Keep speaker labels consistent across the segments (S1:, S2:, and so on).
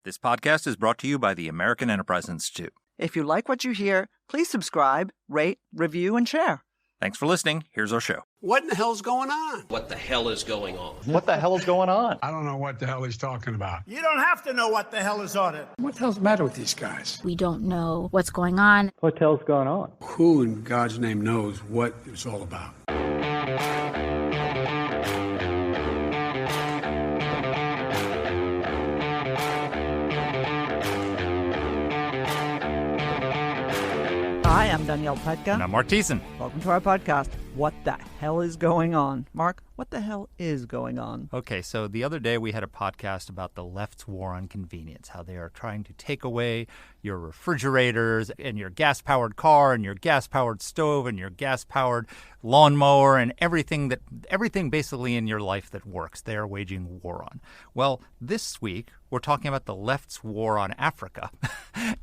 S1: This podcast is brought to you by the American Enterprise Institute.
S2: If you like what you hear, please subscribe, rate, review, and share.
S1: Thanks for listening. Here's our show.
S3: What in the hell's going on?
S4: What the hell is going on?
S5: What the hell is going on?
S6: I don't know what the hell he's talking about.
S7: You don't have to know what the hell is on it.
S6: What the hell's the matter with these guys?
S8: We don't know what's going on.
S5: What the hell's going on?
S3: Who in God's name knows what it's all about?
S2: Hi, I'm Danielle Petka.
S1: And I'm Mark Thiessen.
S2: Welcome to our podcast, What the Hell is Going On? Mark, what the hell is going on?
S1: Okay, so the other day we had a podcast about the left's war on convenience, how they are trying to take away your refrigerators and your gas-powered car and your gas-powered stove and your gas-powered lawnmower and everything basically in your life that works. They are waging war on. Well, this week we're talking about the left's war on Africa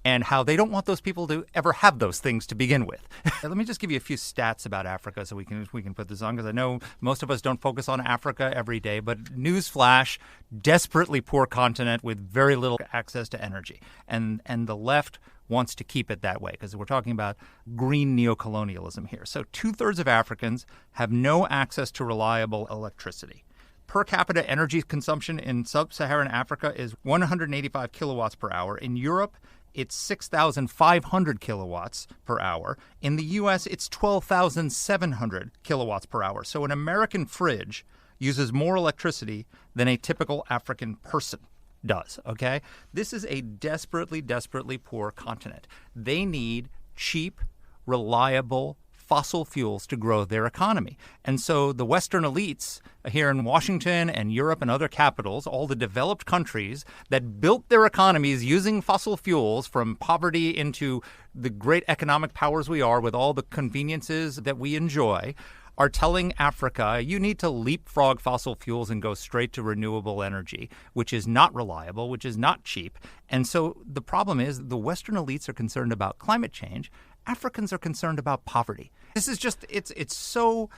S1: and how they don't want those people to ever have those things to begin with. Let me just give you a few stats about Africa so we can put this on, because I know most of us don't focus on Africa every day, but newsflash, desperately poor continent with very little access to energy. And the left wants to keep it that way because we're talking about green neocolonialism here. So 2/3 of Africans have no access to reliable electricity. Per capita energy consumption in sub-Saharan Africa is 185 kilowatts per hour. In Europe, it's 6,500 kilowatts per hour. In the U.S., it's 12,700 kilowatts per hour. So an American fridge uses more electricity than a typical African person does, okay? This is a desperately, desperately poor continent. They need cheap, reliable fossil fuels to grow their economy. And so the Western elites here in Washington and Europe and other capitals, all the developed countries that built their economies using fossil fuels from poverty into the great economic powers we are with all the conveniences that we enjoy, are telling Africa, you need to leapfrog fossil fuels and go straight to renewable energy, which is not reliable, which is not cheap. And so the problem is the Western elites are concerned about climate change. Africans are concerned about poverty. This is just, it's so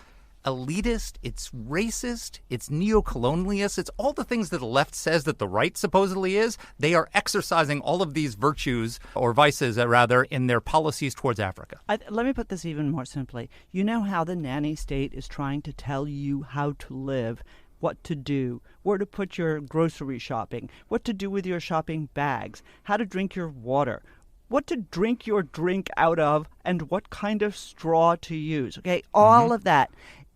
S1: elitist, it's racist, it's neocolonialist, it's all the things that the left says that the right supposedly is. They are exercising all of these virtues, or vices rather, in their policies towards Africa.
S2: Let me put this even more simply. You know how the nanny state is trying to tell you how to live, what to do, where to put your grocery shopping, what to do with your shopping bags, how to drink your water, what to drink your drink out of, and what kind of straw to use. Okay, all of that.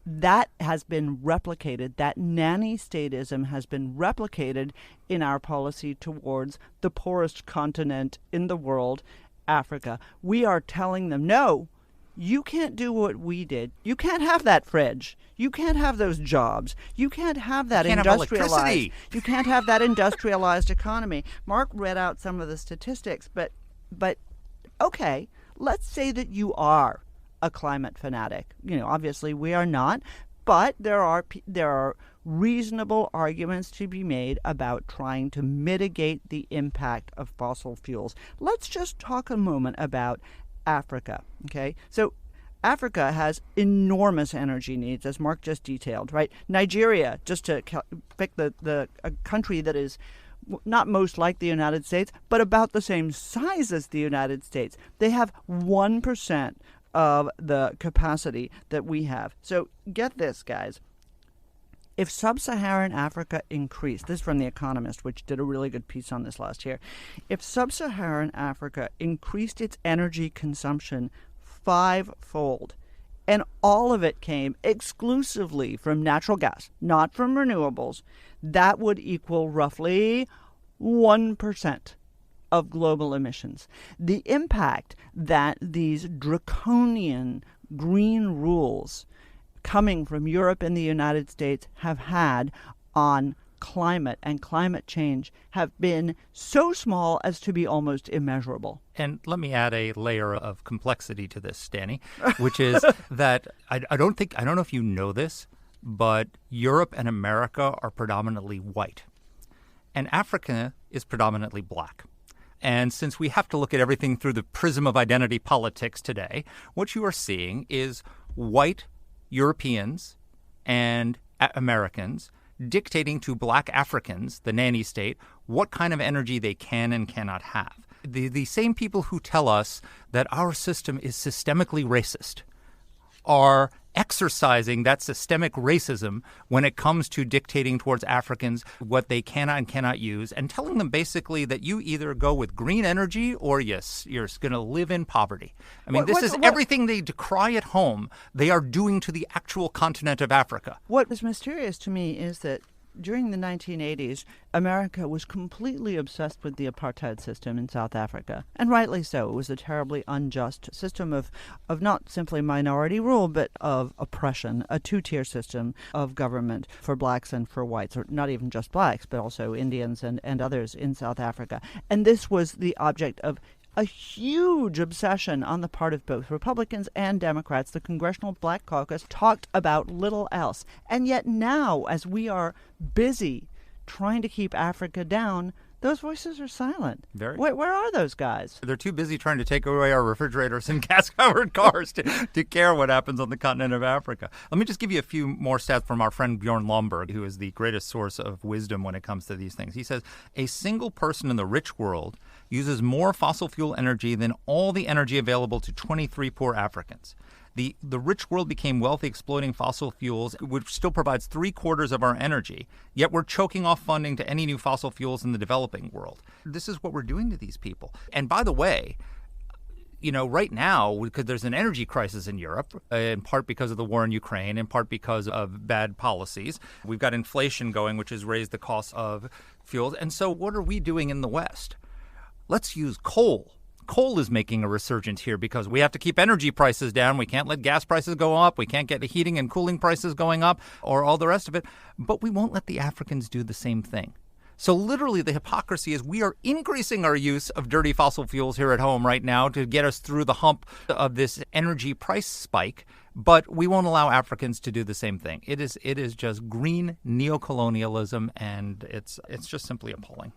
S2: That has been replicated. That nanny statism has been replicated in our policy towards the poorest continent in the world, Africa. We are telling them, no, you can't do what we did. You can't have that fridge. You can't have those jobs. You can't have that industrialized. You can't have that industrialized economy. Mark read out some of the statistics, but okay, let's say that you are a climate fanatic. You know, obviously we are not, but there are reasonable arguments to be made about trying to mitigate the impact of fossil fuels. Let's just talk a moment about Africa, okay? So Africa has enormous energy needs, as Mark just detailed, right? Nigeria, just to pick a country that is not most like the United States, but about the same size as the United States. They have 1% of the capacity that we have. So get this, guys. If sub-Saharan Africa increased, this is from The Economist, which did a really good piece on this last year. If sub-Saharan Africa increased its energy consumption 5-fold, and all of it came exclusively from natural gas, not from renewables, that would equal roughly 1% of global emissions. The impact that these draconian green rules coming from Europe and the United States have had on climate and climate change have been so small as to be almost immeasurable.
S1: And let me add a layer of complexity to this, Danny, which is that I don't know if you know this, but Europe and America are predominantly white, and Africa is predominantly black. And since we have to look at everything through the prism of identity politics today, what you are seeing is white Europeans and Americans dictating to black Africans, the nanny state, what kind of energy they can and cannot have. The same people who tell us that our system is systemically racist are exercising that systemic racism when it comes to dictating towards Africans what they cannot and cannot use, and telling them basically that you either go with green energy or yes, you're going to live in poverty. I mean, this is everything they decry at home, they are doing to the actual continent of Africa.
S2: What is mysterious to me is that during the 1980s, America was completely obsessed with the apartheid system in South Africa, and rightly so. It was a terribly unjust system of not simply minority rule, but of oppression, a two-tier system of government for blacks and for whites, or not even just blacks, but also Indians and others in South Africa. And this was the object of a huge obsession on the part of both Republicans and Democrats. The Congressional Black Caucus talked about little else. And yet now, as we are busy trying to keep Africa down, those voices are silent. Where are those guys?
S1: They're too busy trying to take away our refrigerators and gas-powered cars to care what happens on the continent of Africa. Let me just give you a few more stats from our friend Bjorn Lomborg, who is the greatest source of wisdom when it comes to these things. He says, a single person in the rich world uses more fossil fuel energy than all the energy available to 23 poor Africans. The rich world became wealthy exploiting fossil fuels, which still provides 3/4 of our energy, yet we're choking off funding to any new fossil fuels in the developing world. This is what we're doing to these people. And by the way, you know, right now, because there's an energy crisis in Europe, in part because of the war in Ukraine, in part because of bad policies. We've got inflation going, which has raised the cost of fuels. And so what are we doing in the West? Let's use coal. Coal is making a resurgence here because we have to keep energy prices down. We can't let gas prices go up. We can't get the heating and cooling prices going up or all the rest of it. But we won't let the Africans do the same thing. So literally the hypocrisy is we are increasing our use of dirty fossil fuels here at home right now to get us through the hump of this energy price spike, but we won't allow Africans to do the same thing. It is just green neocolonialism, and it's just simply appalling.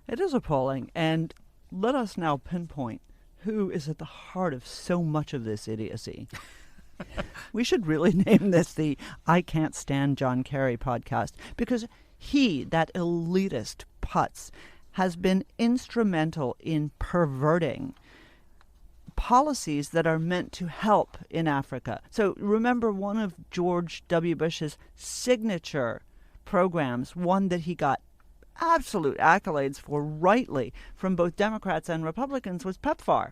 S2: It is appalling, and let us now pinpoint who is at the heart of so much of this idiocy. We should really name this the I Can't Stand John Kerry podcast, because he, that elitist putz, has been instrumental in perverting policies that are meant to help in Africa. So remember one of George W. Bush's signature programs, one that he got absolute accolades for rightly from both Democrats and Republicans, was PEPFAR.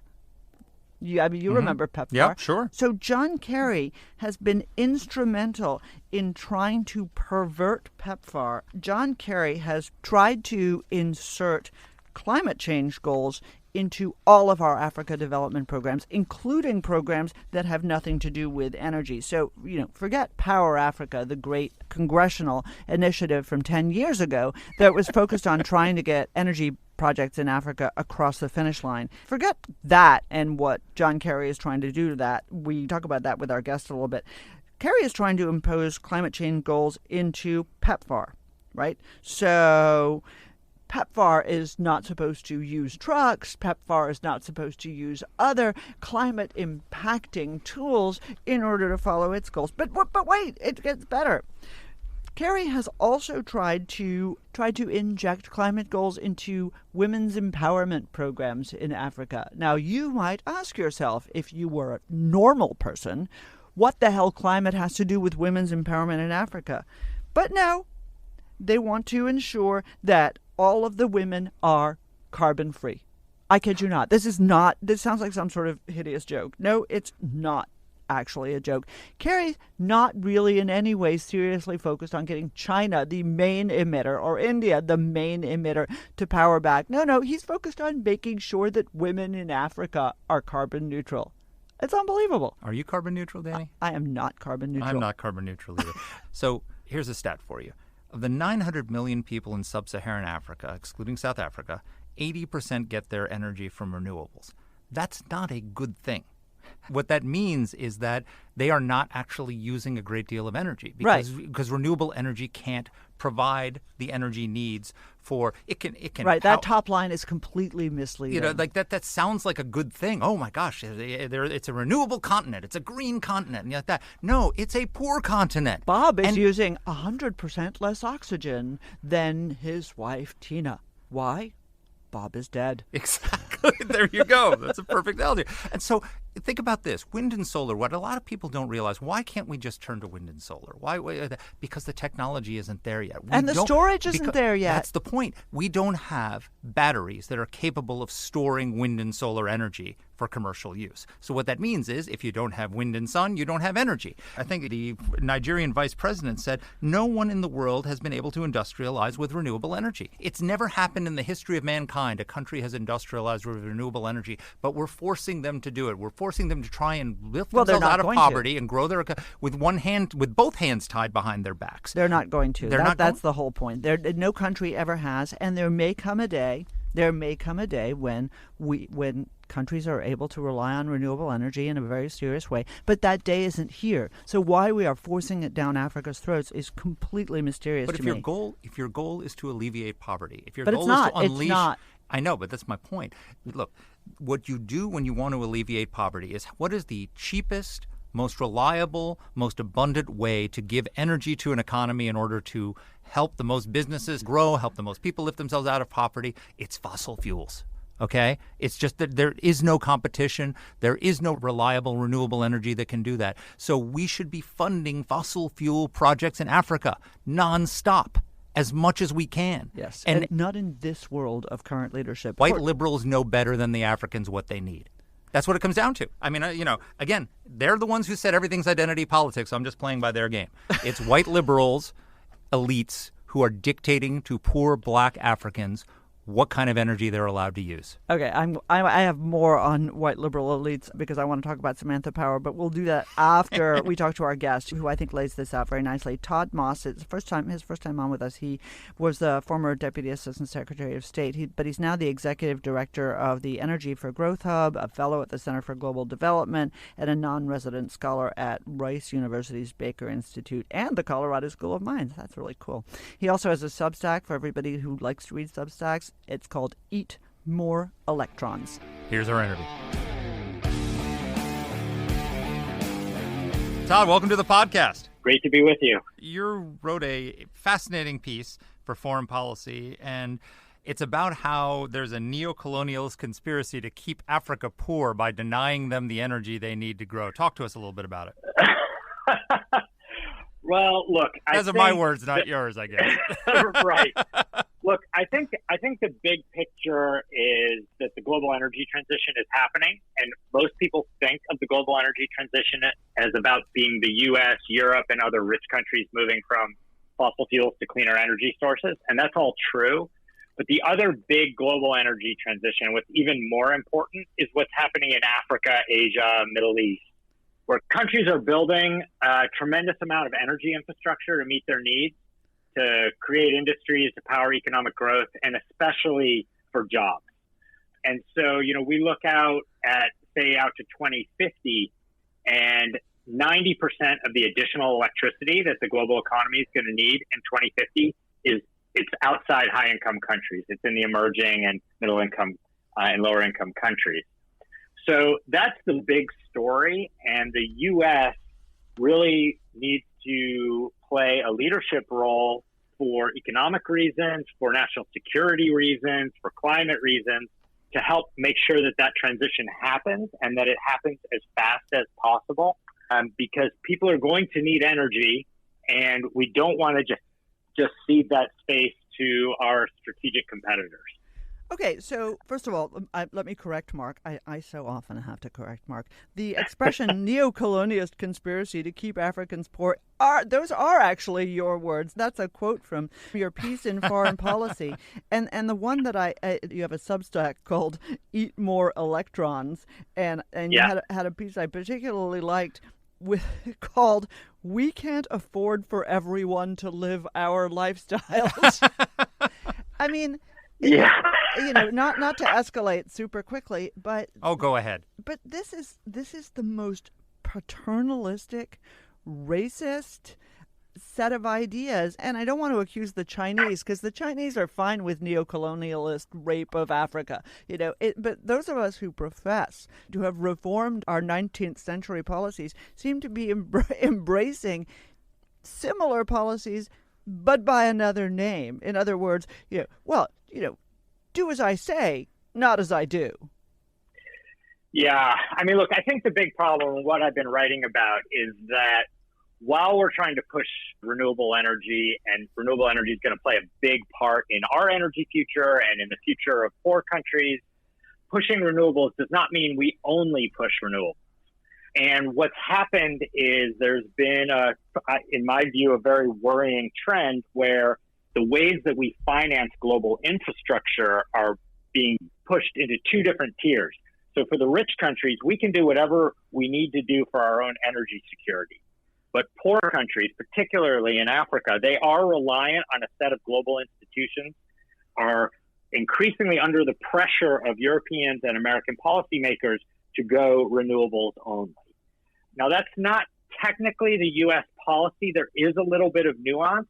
S2: You remember PEPFAR.
S1: Yeah, sure.
S2: So John Kerry has been instrumental in trying to pervert PEPFAR. John Kerry has tried to insert climate change goals into all of our Africa development programs, including programs that have nothing to do with energy. So, forget Power Africa, the great congressional initiative from 10 years ago that was focused on trying to get energy projects in Africa across the finish line. Forget that and what John Kerry is trying to do to that. We talk about that with our guest a little bit. Kerry is trying to impose climate change goals into PEPFAR, right? So PEPFAR is not supposed to use trucks. PEPFAR is not supposed to use other climate impacting tools in order to follow its goals. But wait, it gets better. Kerry has also tried to inject climate goals into women's empowerment programs in Africa. Now, you might ask yourself, if you were a normal person, what the hell climate has to do with women's empowerment in Africa? But no, they want to ensure that all of the women are carbon free. I kid you not. This sounds like some sort of hideous joke. No, it's not actually a joke. Kerry's not really in any way seriously focused on getting China, the main emitter, or India, the main emitter, to power back. No, he's focused on making sure that women in Africa are carbon neutral. It's unbelievable.
S1: Are you carbon neutral, Danny?
S2: I am not carbon neutral.
S1: I'm not carbon neutral either. So here's a stat for you. Of the 900 million people in sub-Saharan Africa, excluding South Africa, 80% get their energy from renewables. That's not a good thing. What that means is that they are not actually using a great deal of energy because renewable energy can't provide the energy needs for it can
S2: right. That top line is completely misleading.
S1: You know, like that sounds like a good thing. Oh my gosh, it's a renewable continent. It's a green continent, and like that. No, it's a poor continent.
S2: Bob is using 100% less oxygen than his wife Tina. Why? Bob is dead.
S1: Exactly. There you go. That's a perfect analogy. And so think about this. Wind and solar, what a lot of people don't realize, why can't we just turn to wind and solar? Why? Because the technology isn't there yet.
S2: And the storage isn't there yet.
S1: That's the point. We don't have batteries that are capable of storing wind and solar energy for commercial use. So what that means is if you don't have wind and sun, you don't have energy. I think the Nigerian vice president said no one in the world has been able to industrialize with renewable energy. It's never happened in the history of mankind. A country has industrialized with renewable energy, but we're forcing them to do it. We're forcing them to try and lift themselves out of poverty and grow their with both hands tied behind their backs.
S2: They're not going to. That's the whole point. No country ever has, and there may come a day when countries are able to rely on renewable energy in a very serious way, but that day isn't here. So why we are forcing it down Africa's throats is completely mysterious to me.
S1: But if your goal is to alleviate poverty, if your
S2: but
S1: goal
S2: it's not,
S1: is to unleash,
S2: it's not.
S1: I know, but that's my point. Look, what you do when you want to alleviate poverty is what is the cheapest, most reliable, most abundant way to give energy to an economy in order to help the most businesses grow, help the most people lift themselves out of poverty. It's fossil fuels. Okay? It's just that there is no competition. There is no reliable renewable energy that can do that. So we should be funding fossil fuel projects in Africa nonstop as much as we can.
S2: Yes, and not in this world of current leadership.
S1: White liberals know better than the Africans what they need. That's what it comes down to. I mean, again, they're the ones who said everything's identity politics. So I'm just playing by their game. It's white liberals, elites, who are dictating to poor black Africans what kind of energy they're allowed to use.
S2: Okay, I have more on white liberal elites because I want to talk about Samantha Power, but we'll do that after we talk to our guest, who I think lays this out very nicely. Todd Moss, his first time on with us. He was the former Deputy Assistant Secretary of State, but he's now the Executive Director of the Energy for Growth Hub, a fellow at the Center for Global Development, and a non-resident scholar at Rice University's Baker Institute and the Colorado School of Mines. That's really cool. He also has a Substack for everybody who likes to read Substacks. It's called Eat More Electrons.
S1: Here's our interview. Todd, welcome to the podcast.
S4: Great to be with you.
S1: You wrote a fascinating piece for Foreign Policy, and it's about how there's a neocolonialist conspiracy to keep Africa poor by denying them the energy they need to grow. Talk to us a little bit about it.
S4: Well, look,
S1: those are my words, not yours, I guess.
S4: Right. Look, I think the big picture is that the global energy transition is happening, and most people think of the global energy transition as about being the U.S., Europe, and other rich countries moving from fossil fuels to cleaner energy sources, and that's all true. But the other big global energy transition, what's even more important, is what's happening in Africa, Asia, Middle East, where countries are building a tremendous amount of energy infrastructure to meet their needs, to create industries, to power economic growth, and especially for jobs. And so, we look out at, say, out to 2050, and 90% of the additional electricity that the global economy is going to need in 2050 it's outside high-income countries. It's in the emerging and middle-income and lower-income countries. So that's the big story, and the U.S. really needs to play a leadership role for economic reasons, for national security reasons, for climate reasons, to help make sure that that transition happens and that it happens as fast as possible, because people are going to need energy, and we don't want to just cede that space to our strategic competitors.
S2: Okay, so first of all, let me correct Mark. I so often have to correct Mark. The expression neocolonialist conspiracy to keep Africans poor, those are actually your words. That's a quote from your piece in Foreign Policy. And the one that you have a Substack called Eat More Electrons, and you had a piece I particularly liked called We Can't Afford for Everyone to Live Our Lifestyles. I mean...
S4: Yeah.
S2: Not to escalate super quickly, but
S1: go ahead.
S2: But this is the most paternalistic, racist, set of ideas. And I don't want to accuse the Chinese, because the Chinese are fine with neocolonialist rape of Africa, but those of us who profess to have reformed our 19th century policies seem to be embracing similar policies, but by another name. In other words, do as I say, not as I do.
S4: Yeah. I mean, look, I think the big problem and what I've been writing about is that while we're trying to push renewable energy, and renewable energy is going to play a big part in our energy future and in the future of poor countries, pushing renewables does not mean we only push renewables. And what's happened is there's been, in my view, a very worrying trend where the ways that we finance global infrastructure are being pushed into two different tiers. So for the rich countries, we can do whatever we need to do for our own energy security. But poor countries, particularly in Africa, they are reliant on a set of global institutions, are increasingly under the pressure of Europeans and American policymakers to go renewables only. Now, that's not technically the U.S. policy. There is a little bit of nuance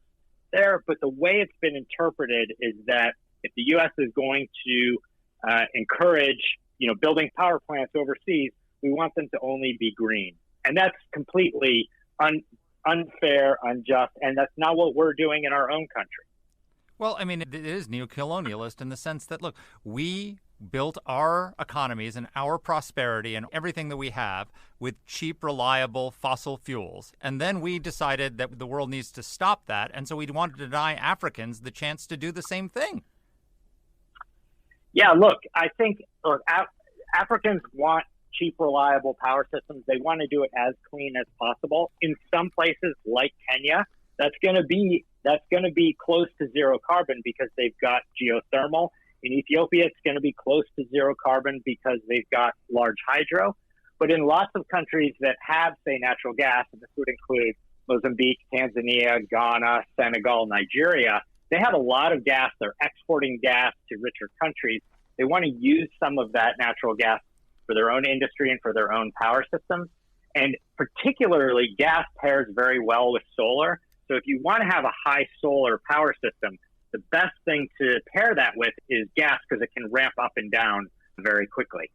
S4: there, but the way it's been interpreted is that if the U.S. is going to encourage, building power plants overseas, we want them to only be green. And that's completely unfair, unjust, and that's not what we're doing in our own country.
S1: Well, I mean, it is neocolonialist in the sense that, look, we built our economies and our prosperity and everything that we have with cheap, reliable fossil fuels. And then we decided that the world needs to stop that. And so we wanted to deny Africans the chance to do the same thing.
S4: Yeah, look, I think Africans want cheap, reliable power systems. They want to do it as clean as possible. In some places like Kenya, that's going to be close to zero carbon because they've got geothermal. In Ethiopia, it's going to be close to zero carbon because they've got large hydro. But in lots of countries that have, say, natural gas, and this would include Mozambique, Tanzania, Ghana, Senegal, Nigeria, they have a lot of gas. They're exporting gas to richer countries. They want to use some of that natural gas for their own industry and for their own power systems. And particularly, gas pairs very well with solar. So if you want to have a high solar power system, the best thing to pair that with is gas because it can ramp up and down very quickly.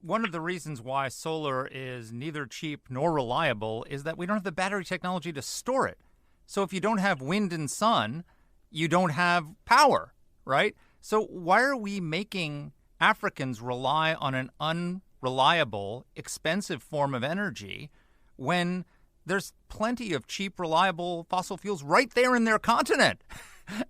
S1: One of the reasons why solar is neither cheap nor reliable is that we don't have the battery technology to store it. So if you don't have wind and sun, you don't have power, right? So why are we making Africans rely on an unreliable, expensive form of energy when there's plenty of cheap, reliable fossil fuels right there in their continent?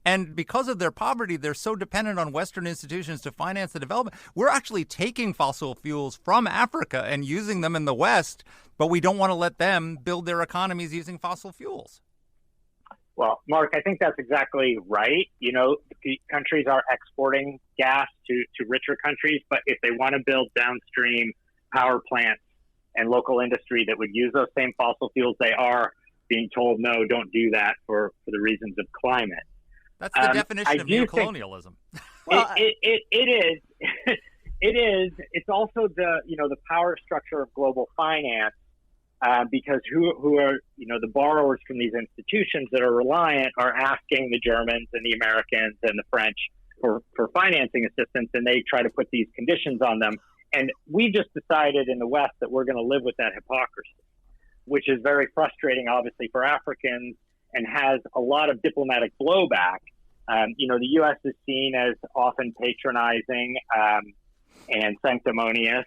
S1: And because of their poverty, they're so dependent on Western institutions to finance the development. We're actually taking fossil fuels from Africa and using them in the West, but we don't want to let them build their economies using fossil fuels.
S4: Well, Mark, I think that's exactly right. Countries are exporting gas to richer countries, but if they want to build downstream power plants and local industry that would use those same fossil fuels, they are being told, no, don't do that for the reasons of climate.
S1: That's the definition of neocolonialism.
S4: It is. It is. It's also the power structure of global finance, because who are the borrowers from these institutions that are reliant are asking the Germans and the Americans and the French for financing assistance, and they try to put these conditions on them. And we just decided in the West that we're going to live with that hypocrisy, which is very frustrating, obviously, for Africans and has a lot of diplomatic blowback. The U.S. is seen as often patronizing and sanctimonious,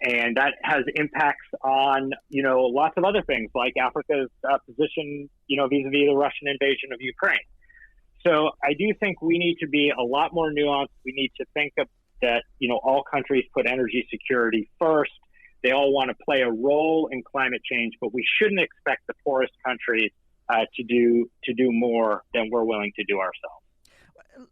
S4: and that has impacts on, lots of other things like Africa's position, vis-a-vis the Russian invasion of Ukraine. So I do think we need to be a lot more nuanced. We need to think of that, all countries put energy security first. They all want to play a role in climate change, but we shouldn't expect the poorest countries to do more than we're willing to do ourselves.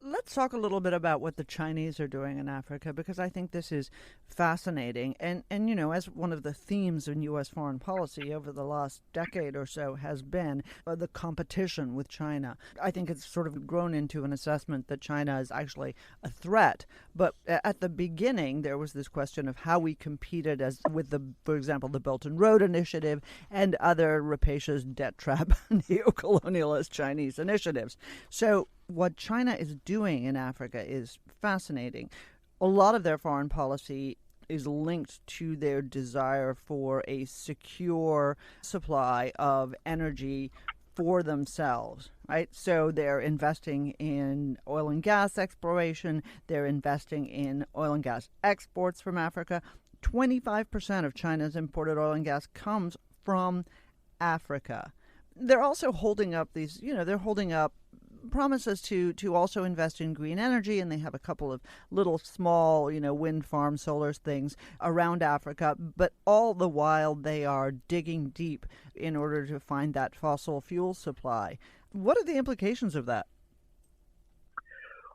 S2: Let's talk a little bit about what the Chinese are doing in Africa, because I think this is fascinating. And as one of the themes in U.S. foreign policy over the last decade or so has been the competition with China. I think it's sort of grown into an assessment that China is actually a threat. But at the beginning, there was this question of how we competed with, for example, the Belt and Road Initiative and other rapacious debt trap neocolonialist Chinese initiatives. So what China is doing in Africa is fascinating. A lot of their foreign policy is linked to their desire for a secure supply of energy for themselves, right? So they're investing in oil and gas exploration. They're investing in oil and gas exports from Africa. 25% of China's imported oil and gas comes from Africa. They're also holding up promises to also invest in green energy, and they have a couple of little small, wind farm, solar things around Africa, but all the while they are digging deep in order to find that fossil fuel supply. What are the implications of that?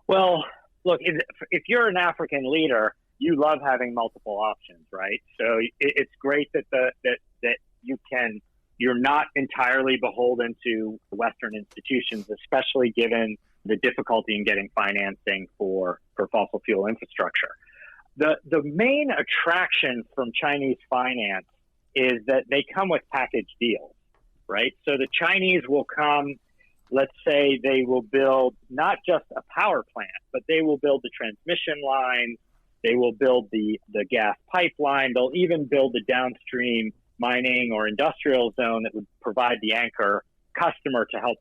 S4: Well, look, if you're an African leader, you love having multiple options, right? So it's great that you're not entirely beholden to Western institutions, especially given the difficulty in getting financing for fossil fuel infrastructure. The main attraction from Chinese finance is that they come with package deals, right? So the Chinese will come, let's say they will build not just a power plant, but they will build the transmission lines, they will build the gas pipeline, they'll even build the downstream mining or industrial zone that would provide the anchor customer to help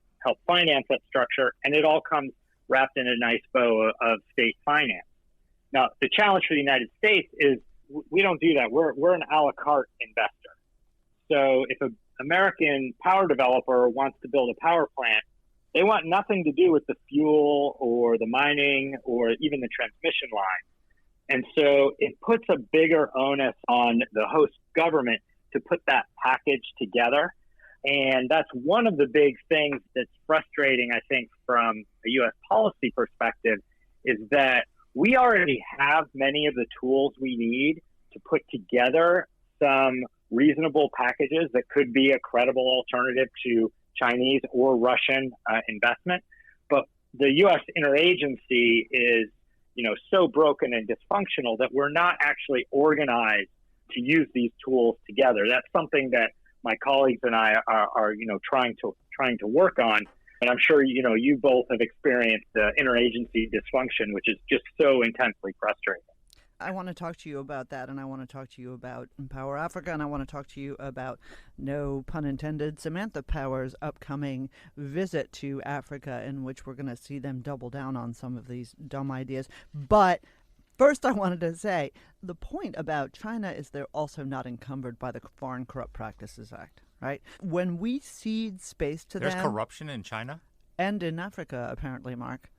S4: finance that structure, and it all comes wrapped in a nice bow of state finance. Now, the challenge for the United States is we don't do that. We're an a la carte investor. So if an American power developer wants to build a power plant, they want nothing to do with the fuel or the mining or even the transmission line. And so it puts a bigger onus on the host government to put that package together. And that's one of the big things that's frustrating, I think, from a U.S. policy perspective, is that we already have many of the tools we need to put together some reasonable packages that could be a credible alternative to Chinese or Russian investment. But the U.S. interagency is, so broken and dysfunctional that we're not actually organized to use these tools together. That's something that my colleagues and I are trying to work on. And I'm sure, you both have experienced the interagency dysfunction, which is just so intensely frustrating.
S2: I want to talk to you about that, and I want to talk to you about Empower Africa, and I want to talk to you about, no pun intended, Samantha Power's upcoming visit to Africa, in which we're going to see them double down on some of these dumb ideas. But first, I wanted to say the point about China is they're also not encumbered by the Foreign Corrupt Practices Act, right? When we cede space to them...
S1: There's corruption in China?
S2: And in Africa, apparently, Mark.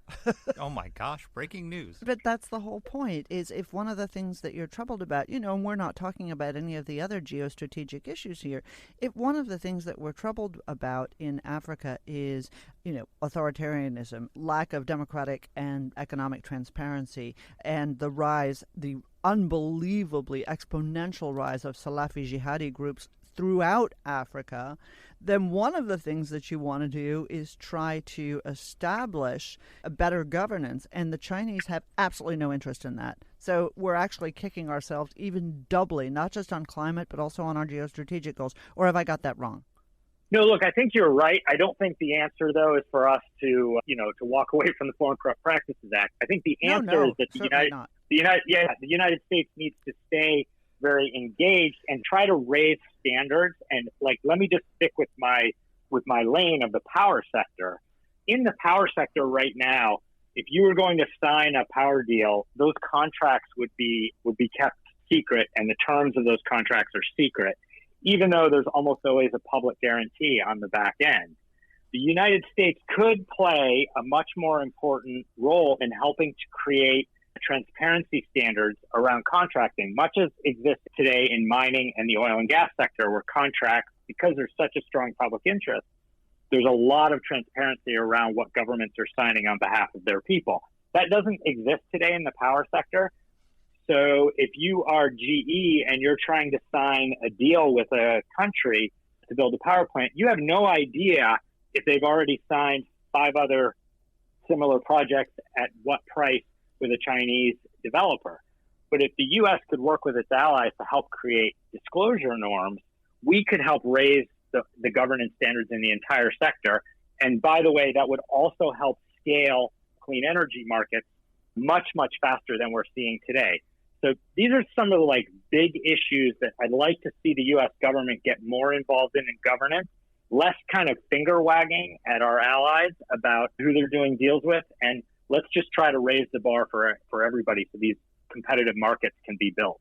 S1: Oh, my gosh. Breaking news.
S2: But that's the whole point, is if one of the things that you're troubled about, and we're not talking about any of the other geostrategic issues here, if one of the things that we're troubled about in Africa is, authoritarianism, lack of democratic and economic transparency, and the unbelievably exponential rise of Salafi jihadi groups throughout Africa, then one of the things that you want to do is try to establish a better governance, and the Chinese have absolutely no interest in that. So we're actually kicking ourselves even doubly, not just on climate, but also on our geostrategic goals. Or have I got that wrong?
S4: No, look, I think you're right. I don't think the answer, though, is for us to walk away from the Foreign Corrupt Practices Act. I think the answer is that the United States needs to stay very engaged and try to raise standards. And let me just stick with my lane of the power sector. In the power sector right now, if you were going to sign a power deal, those contracts would be kept secret, and the terms of those contracts are secret, even though there's almost always a public guarantee on the back end. The United States could play a much more important role in helping to create transparency standards around contracting, much as exists today in mining and the oil and gas sector, where contracts, because there's such a strong public interest, there's a lot of transparency around what governments are signing on behalf of their people. That doesn't exist today in the power sector. So if you are GE and you're trying to sign a deal with a country to build a power plant, you have no idea if they've already signed 5 other similar projects at what price with a Chinese developer. But if the U.S. could work with its allies to help create disclosure norms, we could help raise the governance standards in the entire sector. And by the way, that would also help scale clean energy markets much, much faster than we're seeing today. So these are some of the big issues that I'd like to see the U.S. government get more involved in governance, less kind of finger wagging at our allies about who they're doing deals with. And let's just try to raise the bar for everybody so these competitive markets can be built.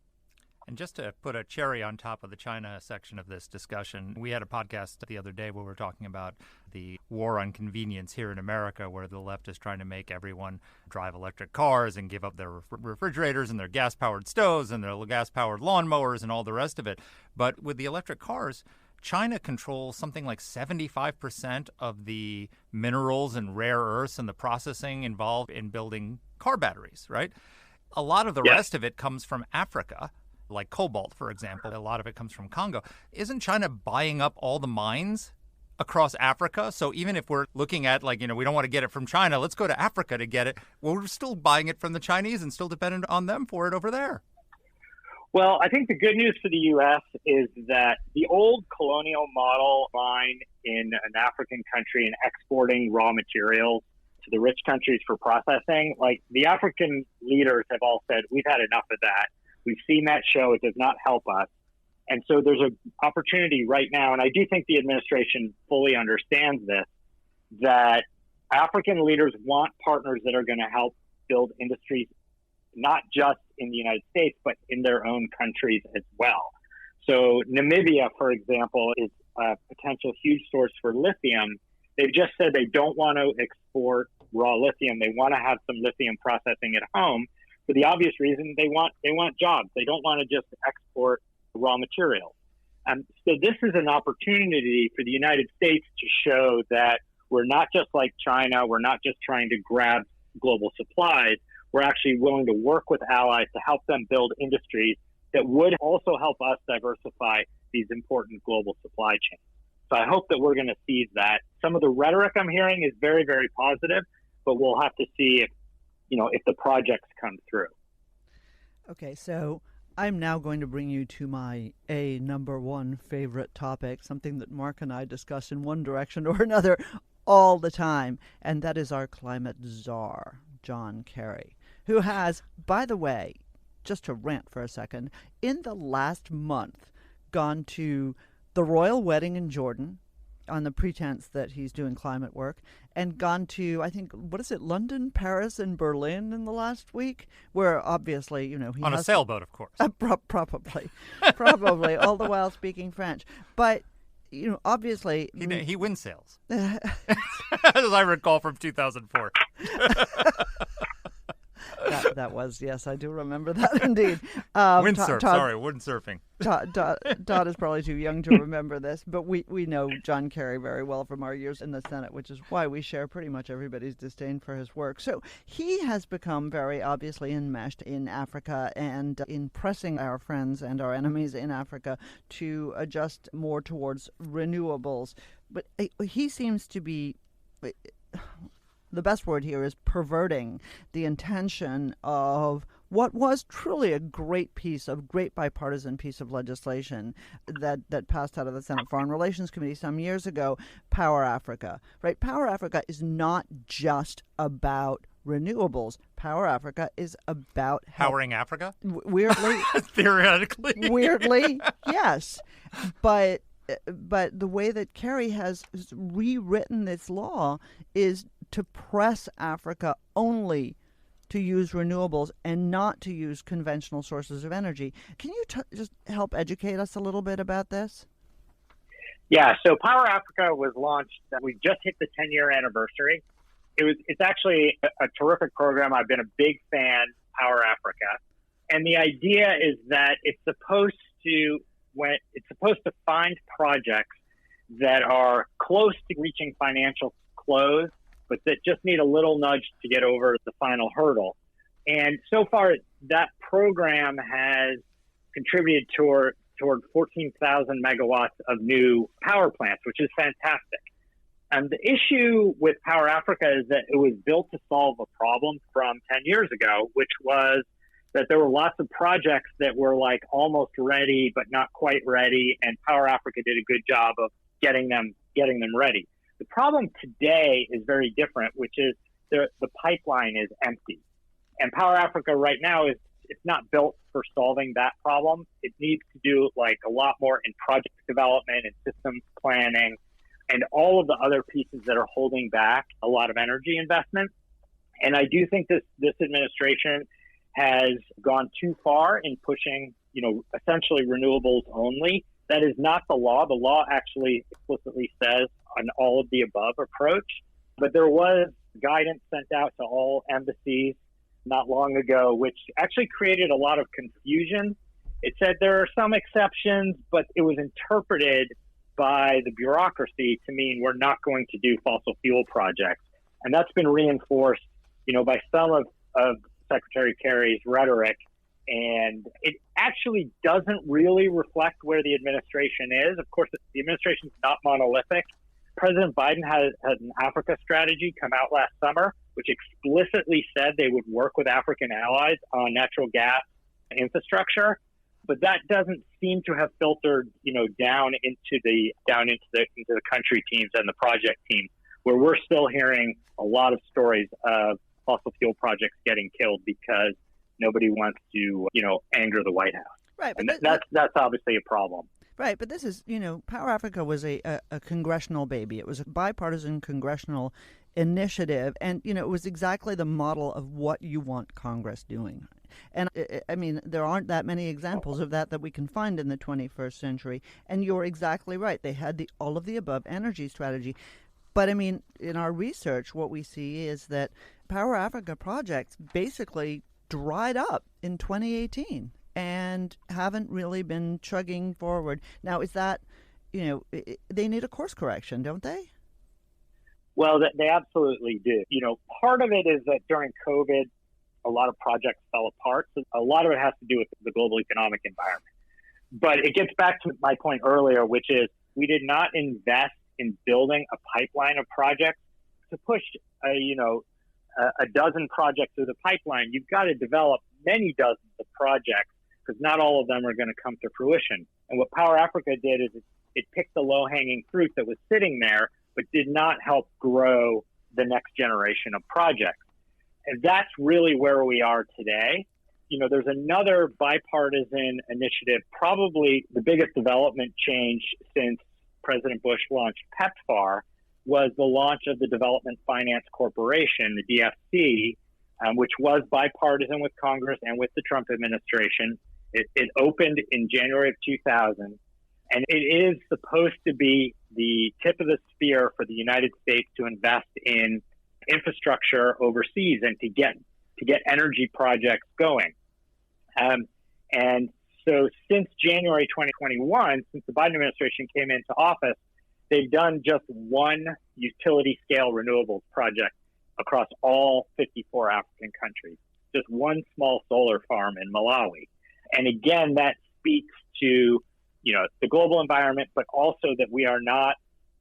S1: And just to put a cherry on top of the China section of this discussion, we had a podcast the other day where we were talking about the war on convenience here in America, where the left is trying to make everyone drive electric cars and give up their refrigerators and their gas-powered stoves and their gas-powered lawnmowers and all the rest of it. But with the electric cars, China controls something like 75% of the minerals and rare earths and the processing involved in building car batteries, right? A lot of the rest of it comes from Africa, like cobalt, for example. A lot of it comes from Congo. Isn't China buying up all the mines across Africa? So even if we're looking at we don't want to get it from China, let's go to Africa to get it. Well, we're still buying it from the Chinese and still dependent on them for it over there.
S4: Well, I think the good news for the U.S. is that the old colonial model line in an African country and exporting raw materials to the rich countries for processing, the African leaders have all said, we've had enough of that. We've seen that show. It does not help us. And so there's an opportunity right now, and I do think the administration fully understands this, that African leaders want partners that are going to help build industries, not just in the United States, but in their own countries as well. So Namibia, for example, is a potential huge source for lithium. They've just said they don't want to export raw lithium. They want to have some lithium processing at home. For the obvious reason, they want jobs. They don't want to just export raw materials. So this is an opportunity for the United States to show that we're not just like China. We're not just trying to grab global supplies. We're actually willing to work with allies to help them build industries that would also help us diversify these important global supply chains. So I hope that we're going to seize that. Some of the rhetoric I'm hearing is very, very positive, but we'll have to see if the projects come through.
S2: Okay, so I'm now going to bring you to my number one favorite topic, something that Mark and I discuss in one direction or another all the time, and that is our climate czar, John Kerry, who has, by the way, just to rant for a second, in the last month gone to the royal wedding in Jordan on the pretense that he's doing climate work, and gone to, I think, London, Paris, and Berlin in the last week, where obviously, he
S1: on a sailboat, of course.
S2: Probably, all the while speaking French. But, obviously...
S1: He windsails, as I recall from 2004.
S2: That was, yes, I do remember that indeed.
S1: Windsurfing.
S2: Todd is probably too young to remember this, but we know John Kerry very well from our years in the Senate, which is why we share pretty much everybody's disdain for his work. So he has become very obviously enmeshed in Africa and in pressing our friends and our enemies in Africa to adjust more towards renewables. But he seems to be... the best word here is perverting the intention of what was truly a great bipartisan piece of legislation that passed out of the Senate Foreign Relations Committee some years ago, Power Africa. Right? Power Africa is not just about renewables. Power Africa is about
S1: powering Africa?
S2: Weirdly.
S1: Theoretically.
S2: Weirdly, yes. But the way that Kerry has rewritten this law is to press Africa only to use renewables and not to use conventional sources of energy. Can you just help educate us a little bit about this?
S4: Yeah, so Power Africa was launched. We just hit the 10-year anniversary. It's actually a terrific program. I've been a big fan of Power Africa. And the idea is that it's supposed to find projects that are close to reaching financial close, but that just need a little nudge to get over the final hurdle. And so far, that program has contributed toward 14,000 megawatts of new power plants, which is fantastic. And the issue with Power Africa is that it was built to solve a problem from 10 years ago, which was that there were lots of projects that were like almost ready, but not quite ready. And Power Africa did a good job of getting them ready. The problem today is very different, which is the pipeline is empty. And Power Africa right now it's not built for solving that problem. It needs to do like a lot more in project development and systems planning and all of the other pieces that are holding back a lot of energy investment. And I do think this administration has gone too far in pushing, essentially renewables only. That is not the law. The law actually explicitly says an all of the above approach. But there was guidance sent out to all embassies not long ago, which actually created a lot of confusion. It said there are some exceptions, but it was interpreted by the bureaucracy to mean we're not going to do fossil fuel projects. And that's been reinforced, by some of Secretary Kerry's rhetoric. And it actually doesn't really reflect where the administration is. Of course, the administration is not monolithic. President Biden had an Africa strategy come out last summer, which explicitly said they would work with African allies on natural gas infrastructure. But that doesn't seem to have filtered, down into the country teams and the project teams, where we're still hearing a lot of stories of fossil fuel projects getting killed because nobody wants to, anger the White House.
S2: Right,
S4: and that's obviously a problem.
S2: Right, but this is, Power Africa was a congressional baby. It was a bipartisan congressional initiative, and, it was exactly the model of what you want Congress doing. And, I mean, there aren't that many examples of that we can find in the 21st century. And you're exactly right. They had the all of the above energy strategy. But, I mean, in our research, what we see is that Power Africa projects basically dried up in 2018 and haven't really been chugging forward. Now, is that, they need a course correction, don't they?
S4: Well, they absolutely do. Part of it is that during COVID, a lot of projects fell apart. So a lot of it has to do with the global economic environment. But it gets back to my point earlier, which is we did not invest in building a pipeline of projects to push, a dozen projects through the pipeline. You've got to develop many dozens of projects because not all of them are going to come to fruition. And what Power Africa did is it picked the low-hanging fruit that was sitting there, but did not help grow the next generation of projects. And that's really where we are today. There's another bipartisan initiative, probably the biggest development change since President Bush launched PEPFAR, was the launch of the Development Finance Corporation, the DFC, which was bipartisan with Congress and with the Trump administration. It opened in January of 2000, and it is supposed to be the tip of the spear for the United States to invest in infrastructure overseas and to get energy projects going. And so since January 2021, since the Biden administration came into office, they've done just one utility scale renewables project across all 54 African countries, just one small solar farm in Malawi. And again, that speaks to, the global environment, but also that we are not,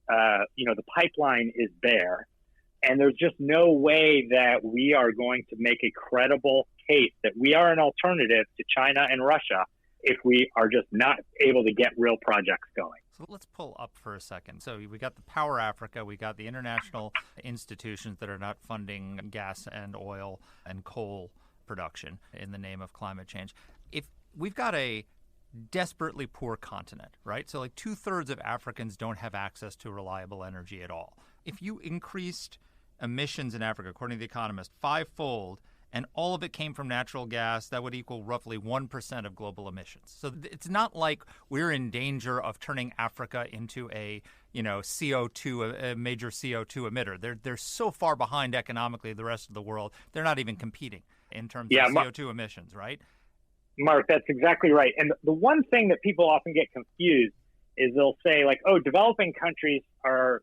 S4: the pipeline is bare. And there's just no way that we are going to make a credible case that we are an alternative to China and Russia if we are just not able to get real projects going.
S1: So let's pull up for a second. So we got the Power Africa, we got the international institutions that are not funding gas and oil and coal production in the name of climate change. If we've got a desperately poor continent, right? So like 2/3 of Africans don't have access to reliable energy at all. If you increased emissions in Africa, according to The Economist, 5-fold, and all of it came from natural gas, that would equal roughly 1% of global emissions. So it's not like we're in danger of turning Africa into a, CO2, a major CO2 emitter. They're so far behind economically the rest of the world, they're not even competing in terms of CO2 emissions, right?
S4: Mark, that's exactly right. And the one thing that people often get confused is they'll say like, oh, developing countries are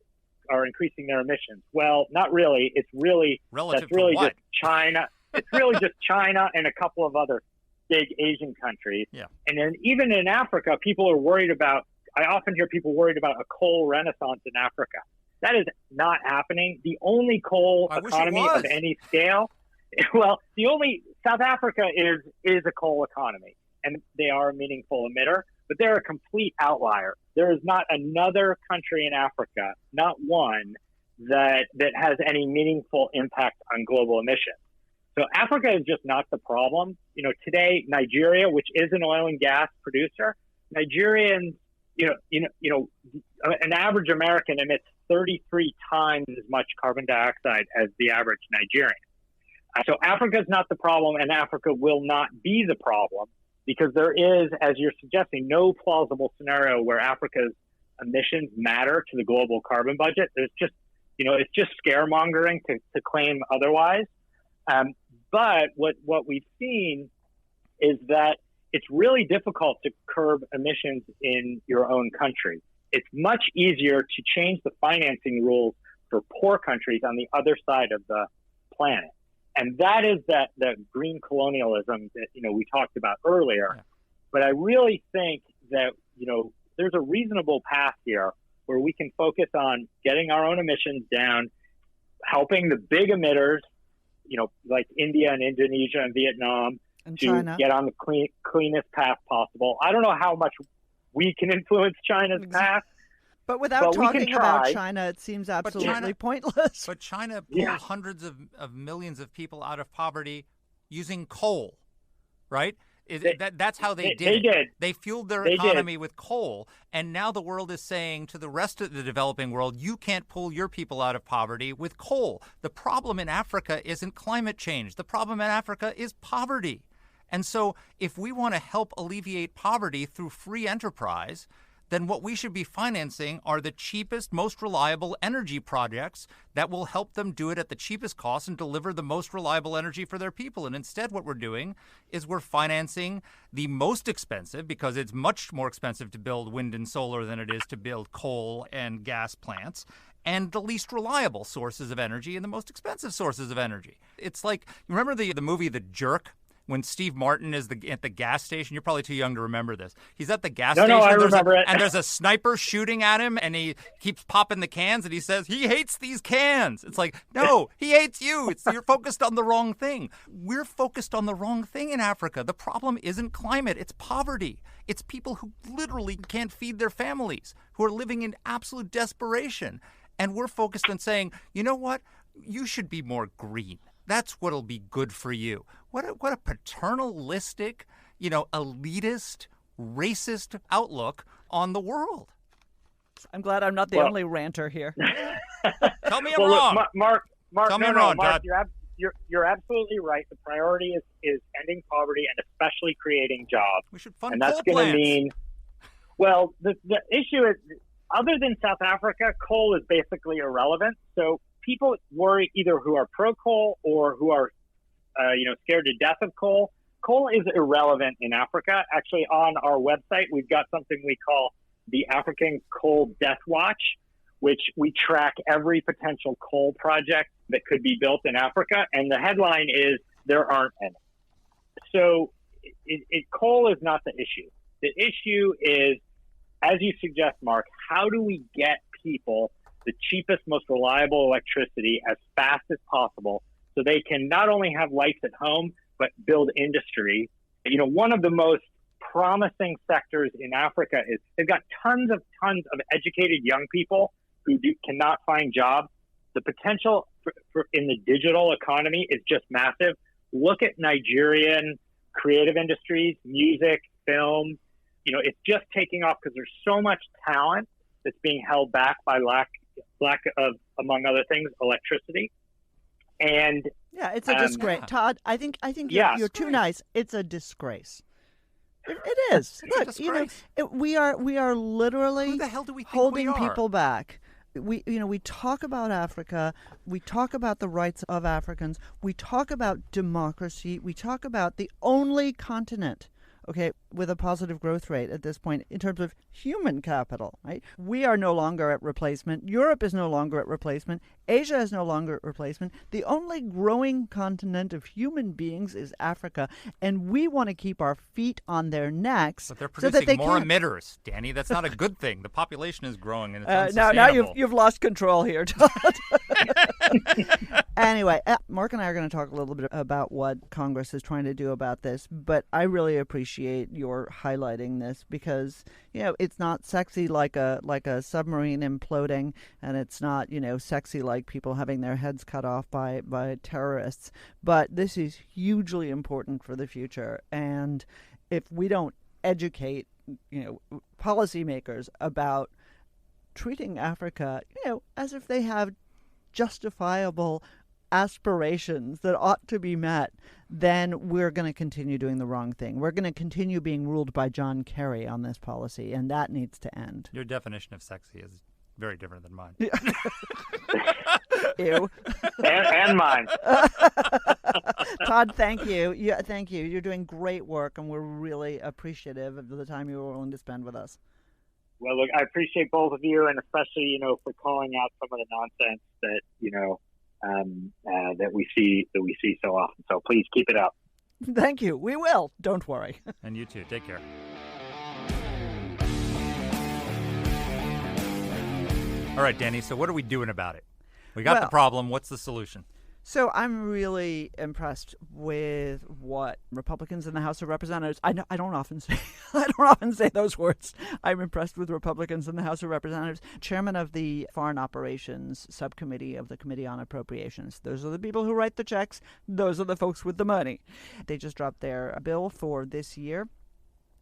S4: increasing their emissions. Well, not really. It's really
S1: Relative
S4: that's really
S1: to what?
S4: just China. It's really just China and a couple of other big Asian countries.
S1: Yeah.
S4: And then even in Africa, people are worried about. I often hear people worried about a coal renaissance in Africa. That is not happening. The only coal economy of any scale. Well, South Africa is a coal economy, and they are a meaningful emitter, but they're a complete outlier. There is not another country in Africa, not one, that has any meaningful impact on global emissions. So Africa is just not the problem. You know, today Nigeria, which is an oil and gas producer, Nigerians, an average American emits 33 times as much carbon dioxide as the average Nigerian. So Africa is not the problem, and Africa will not be the problem, because there is, as you're suggesting, no plausible scenario where Africa's emissions matter to the global carbon budget. There's just, it's just scaremongering to claim otherwise. But what we've seen is that it's really difficult to curb emissions in your own country. It's much easier to change the financing rules for poor countries on the other side of the planet. And that is that green colonialism that, we talked about earlier. Yeah. But I really think that, there's a reasonable path here where we can focus on getting our own emissions down, helping the big emitters, like India and Indonesia and Vietnam,
S2: and
S4: to
S2: China.
S4: Get on the cleanest path possible. I don't know how much we can influence China's path.
S2: But without talking about China, it seems absolutely pointless.
S1: But China pulled hundreds of millions of people out of poverty using coal, right? That's how they did it. They fueled their economy with coal, and now the world is saying to the rest of the developing world, you can't pull your people out of poverty with coal. The problem in Africa isn't climate change. The problem in Africa is poverty. And so if we want to help alleviate poverty through free enterprise, then what we should be financing are the cheapest, most reliable energy projects that will help them do it at the cheapest cost and deliver the most reliable energy for their people. And instead, what we're doing is we're financing the most expensive, because it's much more expensive to build wind and solar than it is to build coal and gas plants, and the least reliable sources of energy and the most expensive sources of energy. It's like, you remember the movie The Jerk? When Steve Martin is at the gas station, you're probably too young to remember this. He's at the gas station.
S4: No, I remember it.
S1: And there's a sniper shooting at him, and he keeps popping the cans, and he says, he hates these cans. It's like, no, he hates you. You're focused on the wrong thing. We're focused on the wrong thing in Africa. The problem isn't climate. It's poverty. It's people who literally can't feed their families, who are living in absolute desperation. And we're focused on saying, you know what? You should be more green. That's what'll be good for you. What a paternalistic, elitist, racist outlook on the world.
S2: I'm glad I'm not the only ranter here.
S1: Tell me I'm wrong.
S4: Look, Mark,
S1: Tell me I'm wrong,
S4: Mark, you're absolutely right. The priority is ending poverty and especially creating jobs.
S1: We should fund
S4: and that's
S1: coal plants.
S4: Going to mean, well, the issue is, other than South Africa, coal is basically irrelevant. So people worry either who are pro-coal or who are, scared to death of coal. Coal is irrelevant in Africa. Actually, on our website, we've got something we call the African Coal Death Watch, which we track every potential coal project that could be built in Africa. And the headline is, there aren't any. So coal is not the issue. The issue is, as you suggest, Mark, how do we get people the cheapest, most reliable electricity as fast as possible so they can not only have lights at home, but build industry? One of the most promising sectors in Africa is they've got tons of educated young people who cannot find jobs. The potential for in the digital economy is just massive. Look at Nigerian creative industries, music, film. It's just taking off because there's so much talent that's being held back by lack of, among other things, electricity. And
S2: yeah, it's a disgrace. Todd, I think you're too nice. It's a disgrace. It is. Look, we are literally
S1: Who the hell do we think
S2: holding
S1: we are?
S2: people back. We talk about Africa. We talk about the rights of Africans. We talk about democracy. We talk about the only continent okay, with a positive growth rate at this point in terms of human capital, right? We are no longer at replacement. Europe is no longer at replacement. Asia is no longer at replacement. The only growing continent of human beings is Africa, and we want to keep our feet on their necks.
S1: But they're
S2: so
S1: producing
S2: that they
S1: more
S2: can't.
S1: emitters, Danny. That's not a good thing. The population is growing, and it's
S2: Now
S1: unsustainable.
S2: you've lost control here, Todd. Anyway, Mark and I are going to talk a little bit about what Congress is trying to do about this, but I really appreciate your highlighting this because, it's not sexy like a submarine imploding, and it's not, sexy like people having their heads cut off by terrorists, but this is hugely important for the future. And if we don't educate, policymakers about treating Africa, as if they have justifiable aspirations that ought to be met, then we're going to continue doing the wrong thing. We're going to continue being ruled by John Kerry on this policy, and that needs to end.
S1: Your definition of sexy is very different than mine.
S2: Ew.
S4: and mine.
S2: Todd, thank you. Thank you. You're doing great work, and we're really appreciative of the time you were willing to spend with us.
S4: Well, look, I appreciate both of you, and especially, for calling out some of the nonsense that, that we see so often. So please keep it up.
S2: Thank you. We will. Don't worry.
S1: And you too. Take care. All right, Danny, so what are we doing about it? We got the problem. What's the solution?
S2: So I'm really impressed with what Republicans in the House of Representatives. I don't often say those words. I'm impressed with Republicans in the House of Representatives. Chairman of the Foreign Operations Subcommittee of the Committee on Appropriations. Those are the people who write the checks. Those are the folks with the money. They just dropped their bill for this year,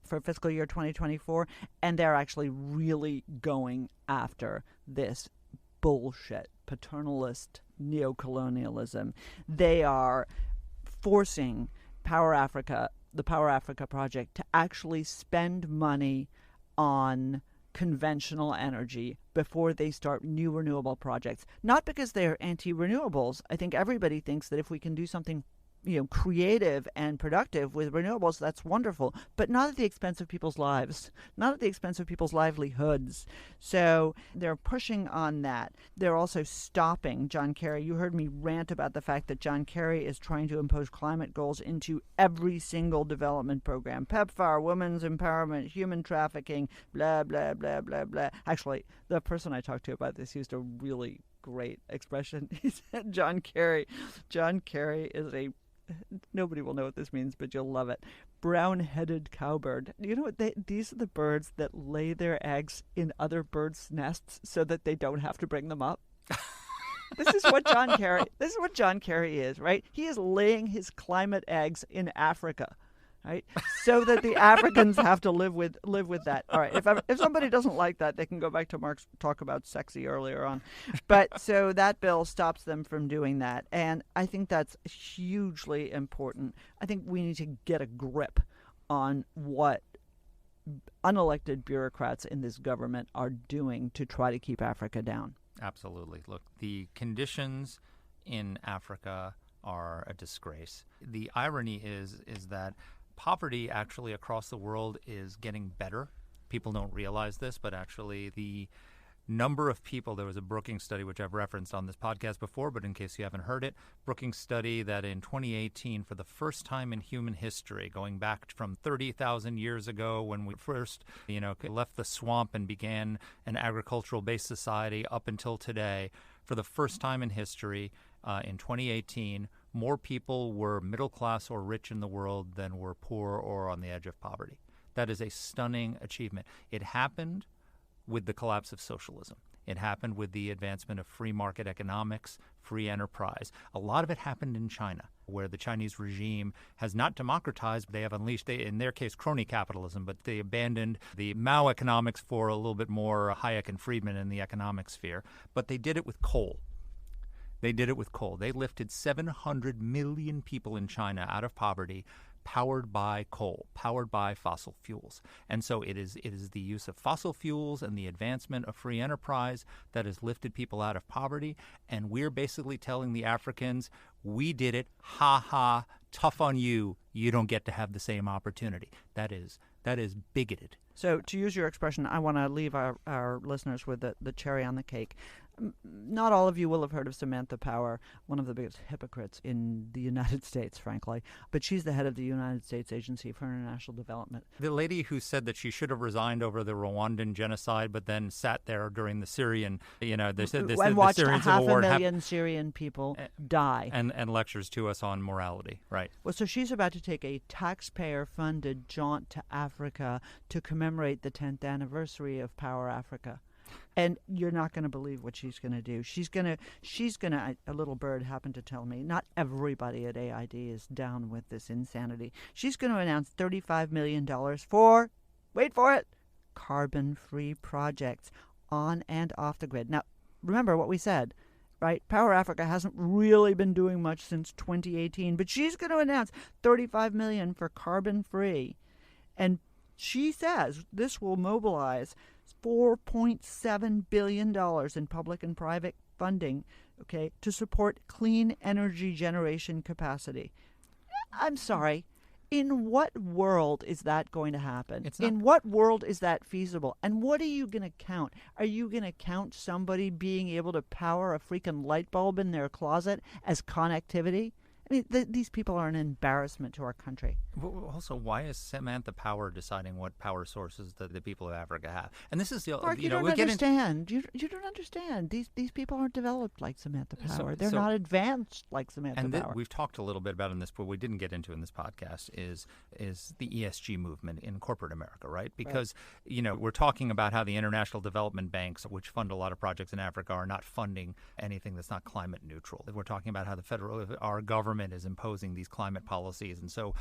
S2: for fiscal year 2024, and they're actually really going after this bullshit, paternalist neocolonialism. They are forcing the Power Africa Project, to actually spend money on conventional energy before they start new renewable projects. Not because they're anti-renewables. I think everybody thinks that if we can do something creative and productive with renewables, that's wonderful, but not at the expense of people's lives, not at the expense of people's livelihoods. So they're pushing on that. They're also stopping John Kerry. You heard me rant about the fact that John Kerry is trying to impose climate goals into every single development program. PEPFAR, women's empowerment, human trafficking, blah, blah, blah, blah, blah. Actually, the person I talked to about this used a really great expression. He said John Kerry is nobody will know what this means, but you'll love it. Brown-headed cowbird. You know what? These are the birds that lay their eggs in other birds' nests so that they don't have to bring them up. This is what John Kerry is, right? He is laying his climate eggs in Africa, right? So that the Africans have to live with that. All right. If somebody doesn't like that, they can go back to Mark's talk about sexy earlier on. But so that bill stops them from doing that. And I think that's hugely important. I think we need to get a grip on what unelected bureaucrats in this government are doing to try to keep Africa down.
S1: Absolutely. Look, the conditions in Africa are a disgrace. The irony is that poverty actually across the world is getting better. People don't realize this, but actually the number of people, there was a Brookings study, which I've referenced on this podcast before, but in case you haven't heard it, Brookings study that in 2018, for the first time in human history, going back from 30,000 years ago when we first, left the swamp and began an agricultural-based society up until today, for the first time in history, in 2018, more people were middle class or rich in the world than were poor or on the edge of poverty. That is a stunning achievement. It happened with the collapse of socialism. It happened with the advancement of free market economics, free enterprise. A lot of it happened in China, where the Chinese regime has not democratized. They have unleashed, in their case, crony capitalism, but they abandoned the Mao economics for a little bit more Hayek and Friedman in the economic sphere. But they did it with coal. They lifted 700 million people in China out of poverty, powered by coal, powered by fossil fuels. And so it is the use of fossil fuels and the advancement of free enterprise that has lifted people out of poverty. And we're basically telling the Africans, we did it, ha ha, tough on you, you don't get to have the same opportunity. That is bigoted.
S2: So to use your expression, I want to leave our listeners with the cherry on the cake. Not all of you will have heard of Samantha Power, one of the biggest hypocrites in the United States, frankly. But she's the head of the United States Agency for International Development.
S1: The lady who said that she should have resigned over the Rwandan genocide, but then sat there during the Syrian, they said
S2: and watched
S1: Syrian civil war
S2: 500,000 Syrian people die.
S1: And lectures to us on morality, right?
S2: Well, so she's about to take a taxpayer-funded jaunt to Africa to commemorate the 10th anniversary of Power Africa. And you're not going to believe what she's going to do. She's going to, a little bird happened to tell me, not everybody at AID is down with this insanity. She's going to announce $35 million for, wait for it, carbon-free projects on and off the grid. Now, remember what we said, right? Power Africa hasn't really been doing much since 2018, but she's going to announce $35 million for carbon-free. And she says this will mobilize $4.7 billion in public and private funding, okay, to support clean energy generation capacity. I'm sorry. In what world is that going to happen? In what world is that feasible? And what are you going to count? Are you going to count somebody being able to power a freaking light bulb in their closet as connectivity? I mean, these people are an embarrassment to our country.
S1: Also, why is Samantha Power deciding what power sources the people of Africa have? And this is the
S2: Mark, you don't understand. You don't understand. These people aren't developed like Samantha Power. They're not advanced like Samantha Power.
S1: We've talked a little bit about in this, but we didn't get into in this podcast is the ESG movement in corporate America, right? Because we're talking about how the international development banks, which fund a lot of projects in Africa, are not funding anything that's not climate neutral. We're talking about how our government is imposing these climate policies, and so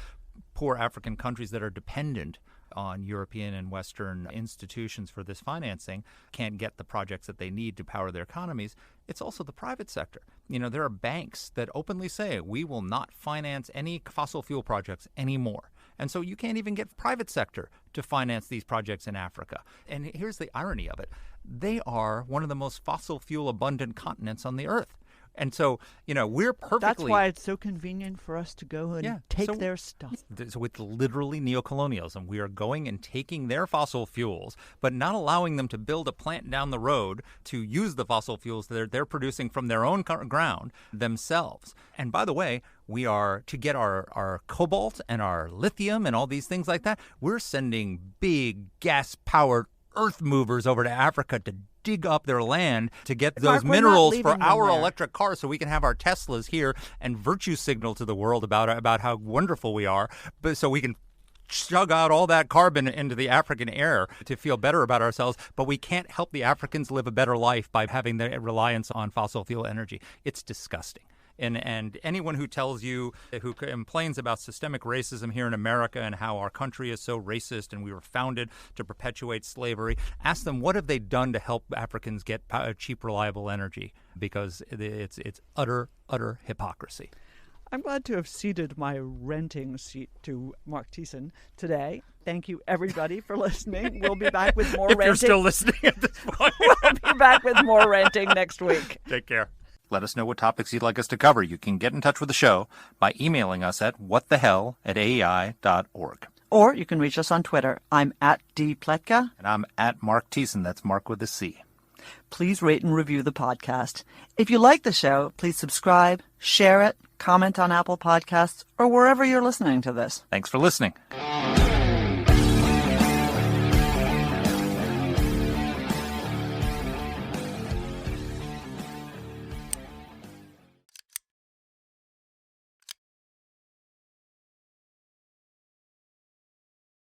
S1: poor African countries that are dependent on European and Western institutions for this financing can't get the projects that they need to power their economies. It's also the private sector. There are banks that openly say, we will not finance any fossil fuel projects anymore. And so you can't even get private sector to finance these projects in Africa. And here's the irony of it. They are one of the most fossil fuel abundant continents on the earth. And so, we're perfectly...
S2: That's why it's so convenient for us to go and take their stuff.
S1: So it's literally neocolonialism. We are going and taking their fossil fuels, but not allowing them to build a plant down the road to use the fossil fuels that they're producing from their own ground themselves. And by the way, we are, to get our cobalt and our lithium and all these things like that, we're sending big gas-powered earth movers over to Africa to dig up their land to get those minerals for our electric cars so we can have our Teslas here and virtue signal to the world about how wonderful we are, but so we can chug out all that carbon into the African air to feel better about ourselves. But we can't help the Africans live a better life by having their reliance on fossil fuel energy. It's disgusting. And anyone who tells you, who complains about systemic racism here in America and how our country is so racist and we were founded to perpetuate slavery, ask them what have they done to help Africans get cheap, reliable energy, because it's utter hypocrisy.
S2: I'm glad to have ceded my renting seat to Mark Thiessen today. Thank you, everybody, for listening. We'll be back with more renting.
S1: If you're still listening at this point.
S2: We'll be back with more renting next week.
S1: Take care. Let us know what topics you'd like us to cover. You can get in touch with the show by emailing us at whatthehell@aei.org.
S2: Or you can reach us on Twitter. I'm at @dpletka.
S1: And I'm at Mark Thiessen. That's Mark with a C.
S2: Please rate and review the podcast. If you like the show, please subscribe, share it, comment on Apple Podcasts, or wherever you're listening to this.
S1: Thanks for listening.